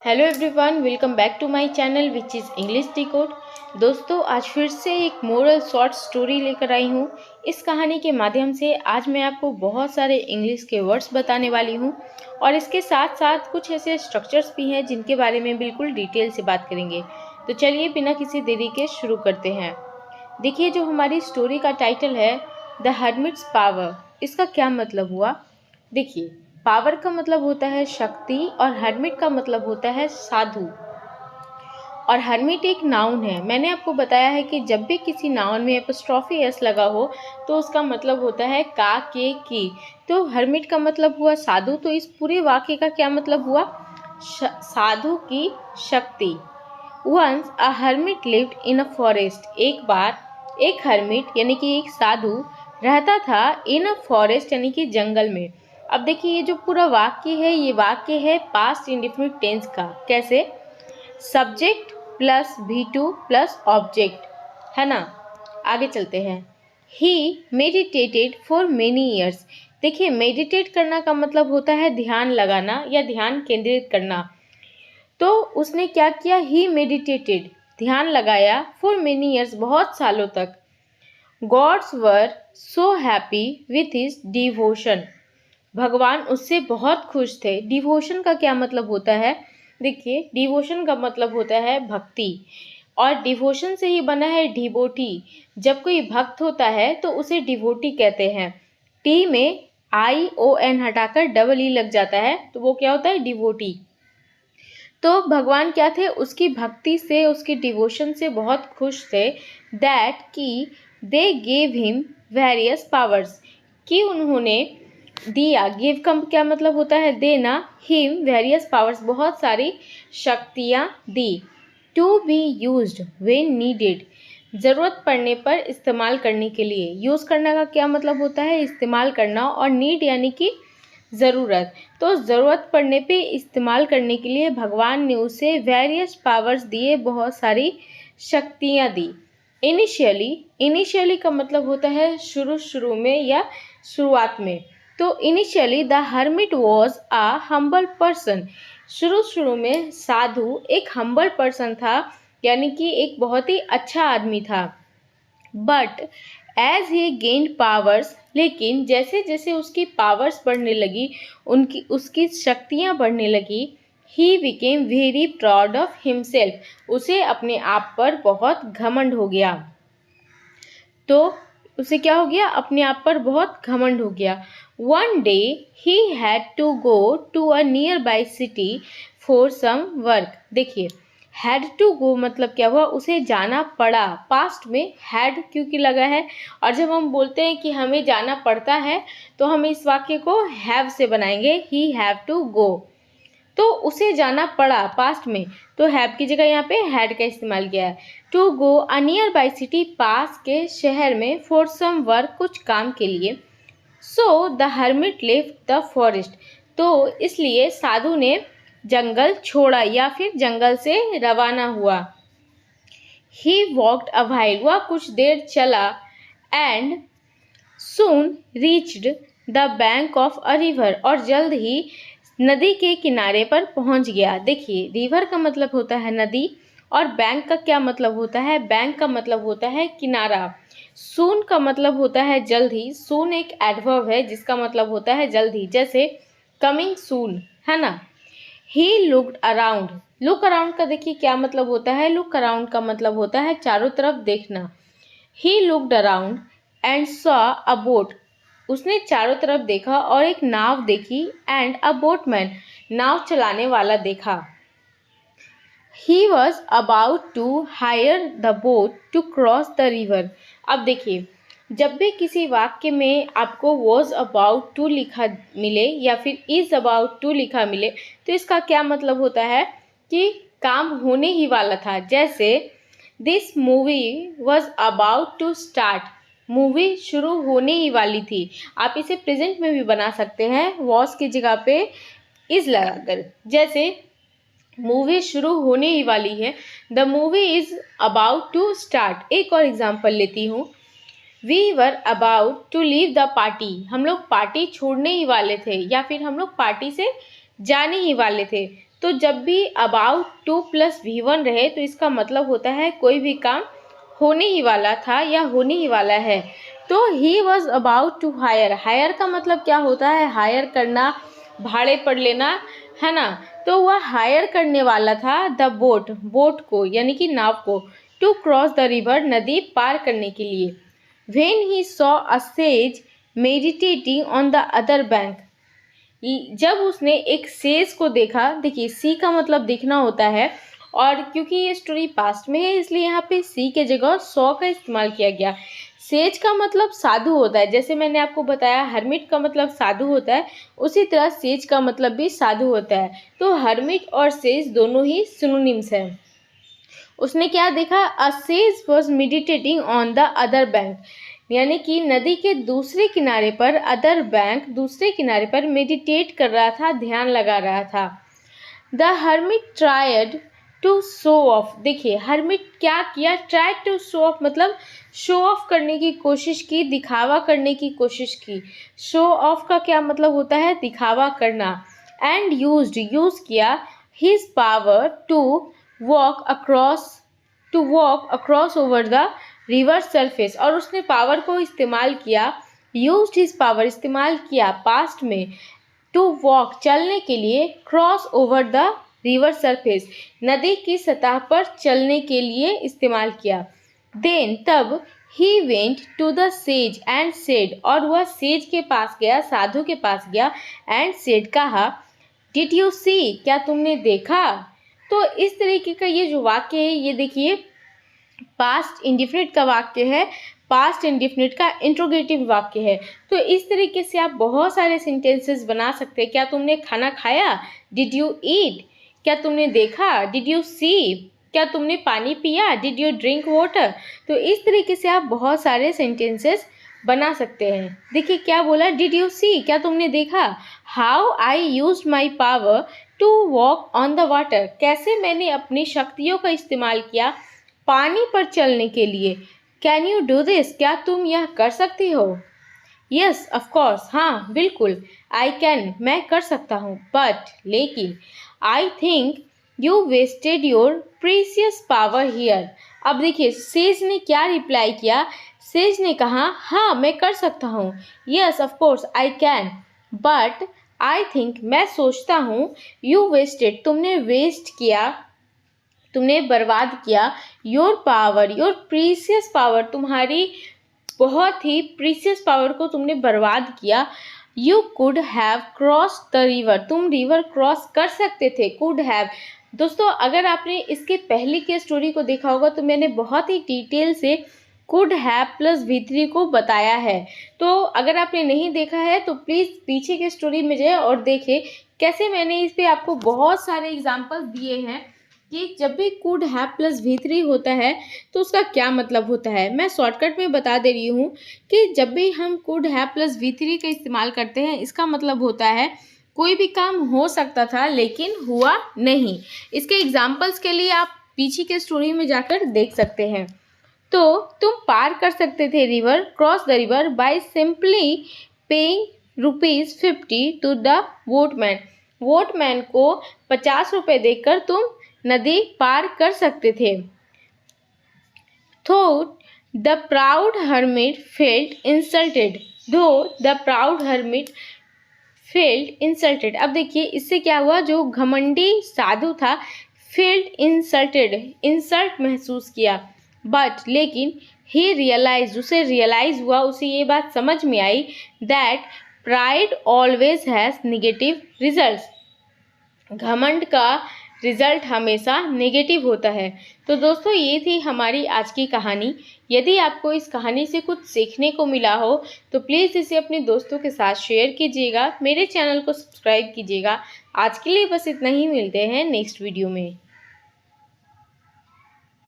Hello everyone, welcome back to my channel which is English decode. दोस्तों, आज फिर से एक मोरल शॉर्ट स्टोरी लेकर आई हूँ। इस कहानी के माध्यम से आज मैं आपको बहुत सारे इंग्लिश के वर्ड्स बताने वाली हूँ और इसके साथ साथ कुछ ऐसे स्ट्रक्चर्स भी हैं जिनके बारे में बिल्कुल डिटेल से बात करेंगे। तो चलिए बिना किसी देरी के शुरू करते हैं। देखिए, जो हमारी स्टोरी का टाइटल है द हर्मिट्स पावर, इसका क्या मतलब हुआ। देखिए, पावर का मतलब होता है शक्ति और हर्मिट का मतलब होता है साधु। और हर्मिट एक नाउन है। मैंने आपको बताया है कि जब भी किसी नाउन में एपोस्ट्रॉफी एस लगा हो तो उसका मतलब होता है का, के, की। तो हर्मिट का मतलब हुआ साधु। तो इस पूरे वाक्य का क्या मतलब हुआ? साधु की शक्ति। Once a hermit lived in a forest, एक बार एक हर्मिट यानी कि एक साधु रहता था इन अ फॉरेस्ट यानी कि जंगल में। अब देखिए, ये जो पूरा वाक्य है ये वाक्य है पास्ट इंडेफिनिट टेंस का। कैसे? Subject plus V2 plus object, है ना। आगे चलते हैं। ही मेडिटेटेड फॉर मेनी ईयर्स। देखिए, मेडिटेट करना का मतलब होता है ध्यान लगाना या ध्यान केंद्रित करना। तो उसने क्या किया? ही मेडिटेटेड, ध्यान लगाया, फॉर मेनी ईयर्स, बहुत सालों तक। Gods were so happy with his devotion, भगवान उससे बहुत खुश थे। डिवोशन का क्या मतलब होता है? देखिए, डिवोशन का मतलब होता है भक्ति, और डिवोशन से ही बना है डिवोटी। जब कोई भक्त होता है तो उसे डिवोटी कहते हैं। टी में ION हटाकर डबल ई लग जाता है तो वो क्या होता है? डिवोटी। तो भगवान क्या थे? उसकी भक्ति से, उसकी डिवोशन से बहुत खुश थे। दैट कि they gave him various powers, कि उन्होंने दिया। गिव का क्या मतलब होता है? देना। हिम वेरियस पावर्स, बहुत सारी शक्तियाँ दी। To be used when needed, ज़रूरत पड़ने पर इस्तेमाल करने के लिए। यूज़ करने का क्या मतलब होता है? इस्तेमाल करना। और नीड यानी कि ज़रूरत। तो ज़रूरत पड़ने पे इस्तेमाल करने के लिए भगवान ने उसे वेरियस पावर्स दिए, बहुत सारी शक्तियाँ दी। इनिशियली का मतलब होता है शुरू में या शुरुआत में। तो initially the hermit was a humble person, शुरू में साधु एक हम्बल पर्सन था, यानी कि एक बहुत ही अच्छा आदमी था। But as he gained powers, लेकिन जैसे जैसे उसकी पावर्स बढ़ने लगी, उसकी शक्तियाँ बढ़ने लगी, he became very proud of himself, उसे अपने आप पर बहुत घमंड हो गया। तो उसे क्या हो गया? अपने आप पर बहुत घमंड हो गया। One day he had to go to a nearby city for some work. देखिए, हैड टू गो मतलब क्या हुआ? उसे जाना पड़ा। पास्ट में हैड क्योंकि लगा है, और जब हम बोलते हैं कि हमें जाना पड़ता है तो हम इस वाक्य को हैव से बनाएंगे। ही हैव टू गो, तो उसे जाना पड़ा पास्ट में, तो हैव की जगह यहाँ पे हैड का इस्तेमाल किया है। To go a nearby city, पास के शहर में, फॉर सम वर्क, कुछ काम के लिए। So the hermit left the forest, तो इसलिए साधु ने जंगल छोड़ा या फिर जंगल से रवाना हुआ। ही वॉकड अ व्हाइल, वह कुछ देर चला। And soon reached the bank of a river, और जल्द ही नदी के किनारे पर पहुंच गया। देखिए, रिवर का मतलब होता है नदी, और बैंक का क्या मतलब होता है? बैंक का मतलब होता है किनारा। सून का मतलब होता है जल्द ही। सून एक एडवर्ब है जिसका मतलब होता है जल्द ही, जैसे कमिंग सून, है ना। He looked around, look around का देखिए क्या मतलब होता है? लुक अराउंड का मतलब होता है चारों तरफ देखना। He looked around and saw a boat, उसने चारों तरफ देखा और एक नाव देखी। एंड अ बोटमैन, नाव चलाने वाला देखा। He was about to hire the boat to cross the river. अब देखिए, जब भी किसी वाक्य में आपको वॉज अबाउट टू लिखा मिले या फिर इज अबाउट टू लिखा मिले तो इसका क्या मतलब होता है? कि काम होने ही वाला था। जैसे this movie was about to start, movie शुरू होने ही वाली थी। आप इसे प्रेजेंट में भी बना सकते हैं वॉज की जगह पे इज लगाकर। जैसे मूवी शुरू होने ही वाली है, the movie is about to start. एक और एग्जाम्पल लेती हूँ। We were about to leave the party, हम लोग पार्टी छोड़ने ही वाले थे या फिर हम लोग पार्टी से जाने ही वाले थे। तो जब भी अबाउट टू प्लस V1 रहे तो इसका मतलब होता है कोई भी काम होने ही वाला था या होने ही वाला है। तो he was about to hire, hire का मतलब क्या होता है, हायर करना, भाड़े पर लेना, है ना। तो वह हायर करने वाला था द बोट, बोट को यानी कि नाव को, टू क्रॉस द रिवर, नदी पार करने के लिए। When he saw a says meditating on the other bank, जब उसने एक सेज को देखा, देखिए सी का मतलब देखना होता है, और क्योंकि ये स्टोरी पास्ट में है इसलिए यहाँ पे सी के जगह सॉ का इस्तेमाल किया गया। सेज का मतलब साधु होता है, जैसे मैंने आपको बताया हर्मिट का मतलब साधु होता है, उसी तरह सेज का मतलब भी साधु होता है। तो हर्मिट और सेज दोनों ही सिनोनिम्स हैं। उसने क्या देखा, अ says was meditating on the other bank, यानी कि नदी के दूसरे किनारे पर, अदर बैंक दूसरे किनारे पर मेडिटेट कर रहा था, ध्यान लगा रहा था। The hermit tried to show off, देखिए हर्मिट क्या किया, ट्राई टू शो ऑफ मतलब शो ऑफ करने की कोशिश की, दिखावा करने की कोशिश की। शो ऑफ का क्या मतलब होता है, दिखावा करना। एंड यूज्ड, यूज किया, his power to walk across over the river surface, और उसने पावर को इस्तेमाल किया, यूज्ड हिज पावर इस्तेमाल किया पास्ट में, टू वॉक चलने के लिए, cross over the river surface नदी की सतह पर चलने के लिए इस्तेमाल किया। देन तब he went to the sage and said, और वह सेज के पास गया, साधु के पास गया, एंड सेड कहा, डिड यू सी, क्या तुमने देखा। तो इस तरीके का ये जो वाक्य है, ये देखिए पास्ट इंडिफिनिट का वाक्य है, पास्ट इंडिफिनिट का इंट्रोगेटिव वाक्य है। तो इस तरीके से आप बहुत सारे सेंटेंसेस बना सकते हैं। क्या तुमने खाना खाया, डिड यू ईट, क्या तुमने देखा, डिड यू सी, क्या तुमने पानी पिया, डिड यू ड्रिंक वाटर। तो इस तरीके से आप बहुत सारे सेंटेंसेस बना सकते हैं। देखिए क्या बोला, डिड यू सी, क्या तुमने देखा, how I used my power to walk on the water, कैसे मैंने अपनी शक्तियों का इस्तेमाल किया पानी पर चलने के लिए। कैन यू डू दिस, क्या तुम यह कर सकती हो। यस ऑफ कोर्स, हाँ बिल्कुल। आई कैन, मैं कर सकता हूँ। बट, लेकिन। I think you wasted your precious power here. अब देखिए सेज ने क्या रिप्लाई किया, सेज ने कहा हाँ मैं कर सकता हूँ, yes of course I can, but I think, मैं सोचता हूँ, यू वेस्टेड, तुमने वेस्ट किया, तुमने बर्बाद किया, your power, your precious power, तुम्हारी बहुत ही प्रीसियस पावर को तुमने बर्बाद किया। You could have cross the river, तुम रिवर क्रॉस कर सकते थे, कुड हैव। दोस्तों अगर आपने इसके पहले के स्टोरी को देखा होगा तो मैंने बहुत ही डिटेल से कुड हैव प्लस V3 को बताया है। तो अगर आपने नहीं देखा है तो प्लीज़ पीछे के स्टोरी में जाए और देखें कैसे मैंने इस पे आपको बहुत सारे एग्जाम्पल्स दिए हैं कि जब भी कुड हैव प्लस V3 होता है तो उसका क्या मतलब होता है। मैं शॉर्टकट में बता दे रही हूँ कि जब भी हम कुड हैव प्लस V3 का इस्तेमाल करते हैं इसका मतलब होता है कोई भी काम हो सकता था लेकिन हुआ नहीं। इसके एग्जाम्पल्स के लिए आप पीछे के स्टोरी में जाकर देख सकते हैं। तो तुम पार कर सकते थे river, cross the river by simply paying ₹50 to the boatman. Boatman को 50 रुपये देकर तुम नदी पार कर सकते थे। Though the proud hermit felt insulted, though the proud hermit felt insulted। अब देखिए इससे क्या हुआ, जो घमंडी साधु था felt insulted, इंसल्ट महसूस किया, बट लेकिन he realized, उसे रियलाइज हुआ, उसे ये बात समझ में आई that pride always has negative results, घमंड का रिजल्ट हमेशा नेगेटिव होता है। तो दोस्तों ये थी हमारी आज की कहानी। यदि आपको इस कहानी से कुछ सीखने को मिला हो तो प्लीज़ इसे अपने दोस्तों के साथ शेयर कीजिएगा, मेरे चैनल को सब्सक्राइब कीजिएगा। आज के लिए बस इतना ही, मिलते हैं नेक्स्ट वीडियो में।